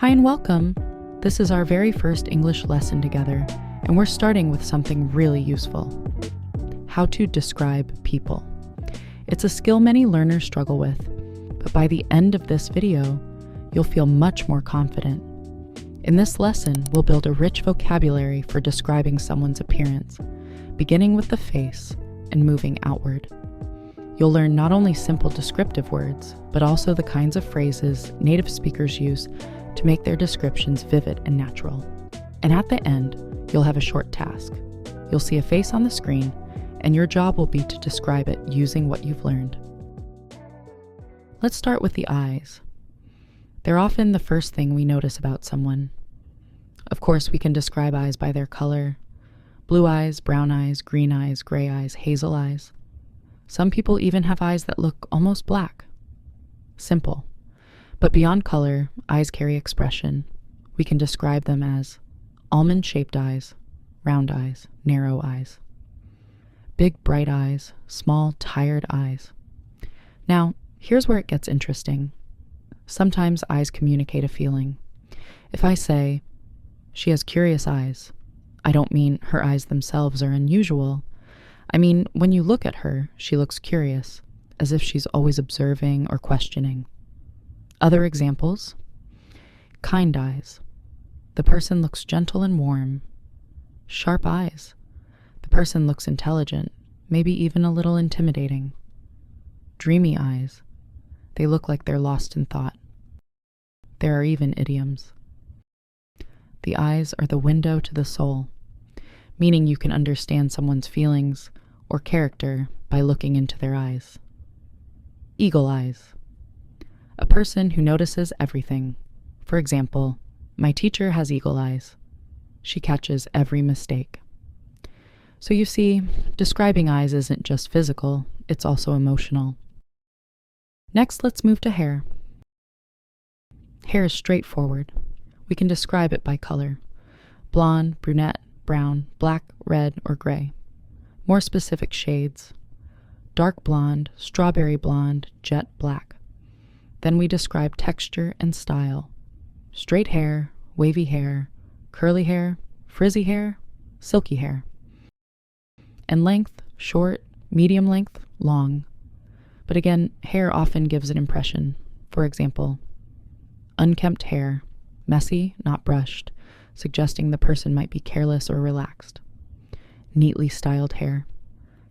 Hi and welcome. This is our very first English lesson together, and we're starting with something really useful. How to describe people. It's a skill many learners struggle with, but by the end of this video, you'll feel much more confident. In this lesson, we'll build a rich vocabulary for describing someone's appearance, beginning with the face and moving outward. You'll learn not only simple descriptive words, but also the kinds of phrases native speakers use to make their descriptions vivid and natural. And at the end, you'll have a short task. You'll see a face on the screen, and your job will be to describe it using what you've learned. Let's start with the eyes. They're often the first thing we notice about someone. Of course, we can describe eyes by their color: blue eyes, brown eyes, green eyes, gray eyes, hazel eyes. Some people even have eyes that look almost black. Simple. But beyond color, eyes carry expression. We can describe them as almond-shaped eyes, round eyes, narrow eyes. Big, bright eyes, small, tired eyes. Now, here's where it gets interesting. Sometimes eyes communicate a feeling. If I say, "She has curious eyes," I don't mean her eyes themselves are unusual. I mean, when you look at her, she looks curious, as if she's always observing or questioning. Other examples: kind eyes. The person looks gentle and warm. Sharp eyes. The person looks intelligent, maybe even a little intimidating. Dreamy eyes. They look like they're lost in thought. There are even idioms. The eyes are the window to the soul, meaning you can understand someone's feelings or character by looking into their eyes. Eagle eyes. A person who notices everything. For example, my teacher has eagle eyes. She catches every mistake. So you see, describing eyes isn't just physical, it's also emotional. Next, let's move to hair. Hair is straightforward. We can describe it by color: blonde, brunette, brown, black, red, or gray. More specific shades: dark blonde, strawberry blonde, jet black. Then we describe texture and style: straight hair, wavy hair, curly hair, frizzy hair, silky hair. And length: short, medium length, long. But again, hair often gives an impression. For example, unkempt hair, messy, not brushed, suggesting the person might be careless or relaxed. Neatly styled hair,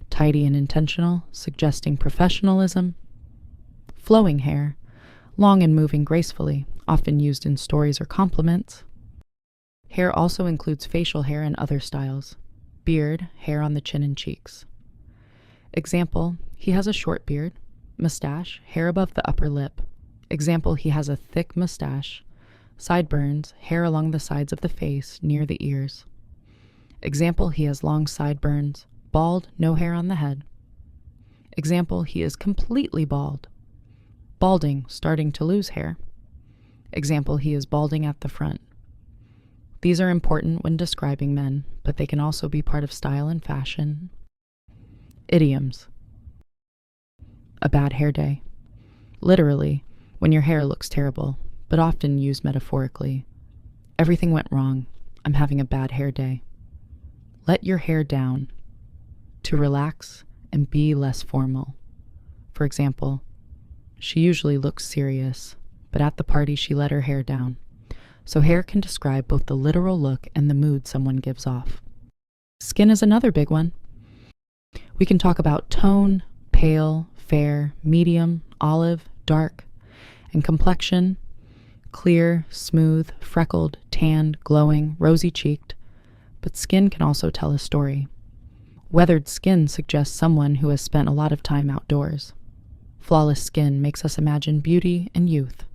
tidy and intentional, suggesting professionalism. Flowing hair, long and moving gracefully, often used in stories or compliments. Hair also includes facial hair and other styles: beard, hair on the chin and cheeks. Example: he has a short beard. Mustache, hair above the upper lip. Example: he has a thick mustache. Sideburns, hair along the sides of the face, near the ears. Example: he has long sideburns. Bald, no hair on the head. Example: he is completely bald. Balding, starting to lose hair. Example: he is balding at the front. These are important when describing men, but they can also be part of style and fashion. Idioms. A bad hair day. Literally, when your hair looks terrible, but often used metaphorically. Everything went wrong. I'm having a bad hair day. Let your hair down. To relax and be less formal. For example, she usually looks serious, but at the party she let her hair down. So hair can describe both the literal look and the mood someone gives off. Skin is another big one. We can talk about tone: pale, fair, medium, olive, dark, and complexion: clear, smooth, freckled, tanned, glowing, rosy-cheeked. But skin can also tell a story. Weathered skin suggests someone who has spent a lot of time outdoors. Flawless skin makes us imagine beauty and youth.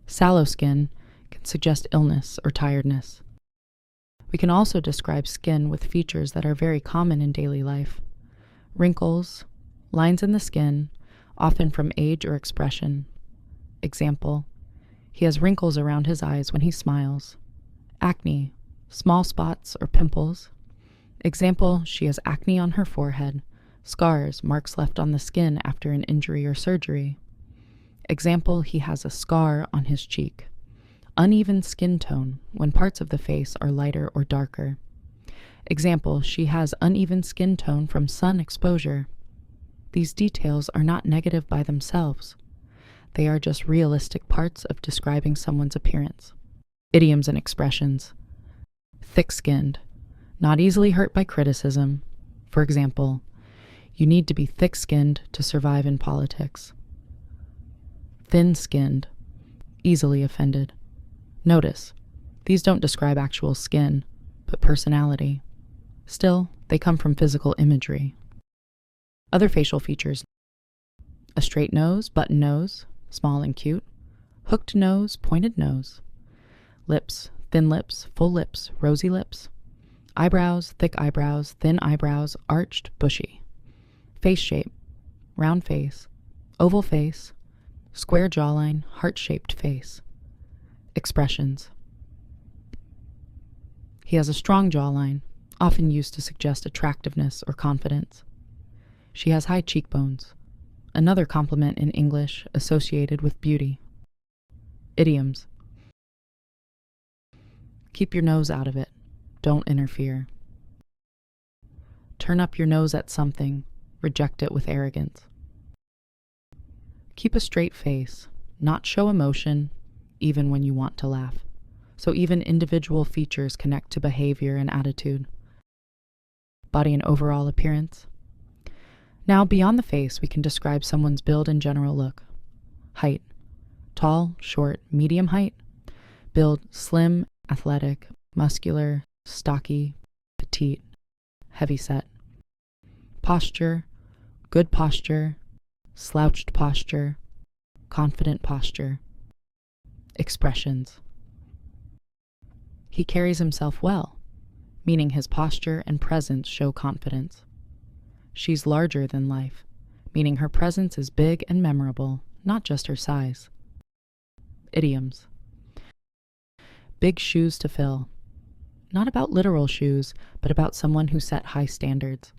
Sallow skin can suggest illness or tiredness. We can also describe skin with features that are very common in daily life: wrinkles, lines in the skin, often from age or expression. Example: he has wrinkles around his eyes when he smiles. Acne, small spots or pimples. Example: she has acne on her forehead, scars, marks left on the skin after an injury or surgery. Example: he has a scar on his cheek. Uneven skin tone, when parts of the face are lighter or darker. Example, she has uneven skin tone from sun exposure. These details are not negative by themselves. They are just realistic parts of describing someone's appearance. Idioms and expressions. Thick-skinned, not easily hurt by criticism. For example, you need to be thick-skinned to survive in politics. Thin-skinned, easily offended. Notice, these don't describe actual skin, but personality. Still, they come from physical imagery. Other facial features. A straight nose, button nose, small and cute. Hooked nose, pointed nose. Lips, thin lips, full lips, rosy lips. Eyebrows, thick eyebrows, thin eyebrows, arched, bushy. Face shape, round face, oval face, square jawline, heart-shaped face. Expressions. He has a strong jawline, often used to suggest attractiveness or confidence. She has high cheekbones, another compliment in English associated with beauty. Idioms. Keep your nose out of it. Don't interfere. Turn up your nose at something. Reject it with arrogance. Keep a straight face. Not show emotion, even when you want to laugh. So even individual features connect to behavior and attitude. Body and overall appearance. Now, beyond the face, we can describe someone's build and general look. Height. Tall, short, medium height. Build, slim, athletic, muscular, stocky, petite, heavy-set. Posture, good posture, slouched posture, confident posture. Expressions. He carries himself well, meaning his posture and presence show confidence. She's larger than life, meaning her presence is big and memorable, not just her size. Idioms. Big shoes to fill. Not about literal shoes, but about someone who set high standards.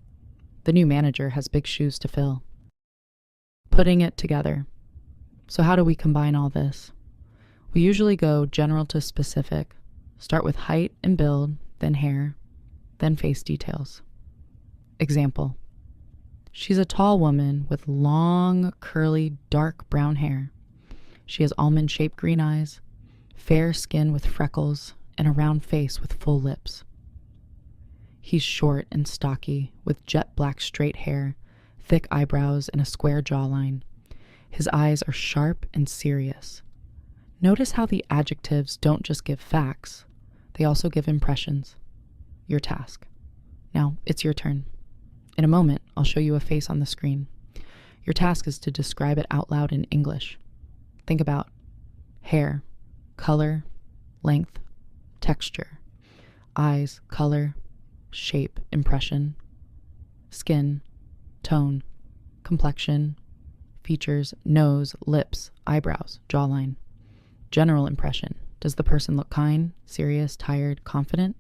The new manager has big shoes to fill. Putting it together. So how do we combine all this? We usually go general to specific. Start with height and build, then hair, then face details. Example. She's a tall woman with long, curly, dark brown hair. She has almond-shaped green eyes, fair skin with freckles, and a round face with full lips. He's short and stocky, with jet black straight hair, thick eyebrows, and a square jawline. His eyes are sharp and serious. Notice how the adjectives don't just give facts, they also give impressions. Your task. Now, it's your turn. In a moment, I'll show you a face on the screen. Your task is to describe it out loud in English. Think about hair, color, length, texture, eyes, color, shape, impression, skin, tone, complexion, features, nose, lips, eyebrows, jawline. General impression. Does the person look kind, serious, tired, confident?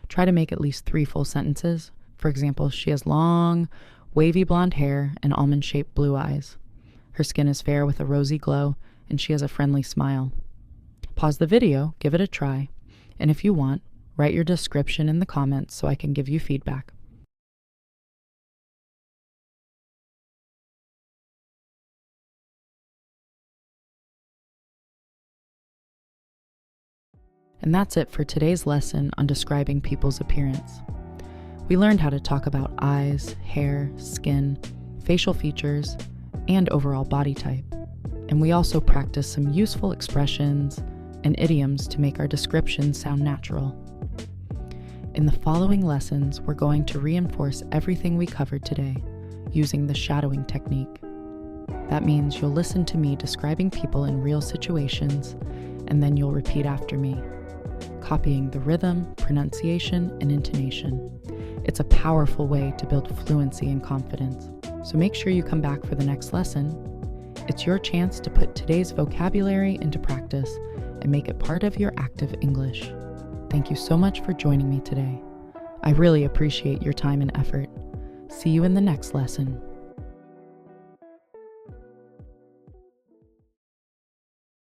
Try to make at least 3 full sentences. For example, she has long, wavy blonde hair and almond-shaped blue eyes. Her skin is fair with a rosy glow, and she has a friendly smile. Pause the video, give it a try, and if you want, write your description in the comments so I can give you feedback. And that's it for today's lesson on describing people's appearance. We learned how to talk about eyes, hair, skin, facial features, and overall body type. And we also practiced some useful expressions and idioms to make our descriptions sound natural. In the following lessons, we're going to reinforce everything we covered today using the shadowing technique. That means you'll listen to me describing people in real situations, and then you'll repeat after me, copying the rhythm, pronunciation, and intonation. It's a powerful way to build fluency and confidence. So make sure you come back for the next lesson. It's your chance to put today's vocabulary into practice and make it part of your active English. Thank you so much for joining me today. I really appreciate your time and effort. See you in the next lesson.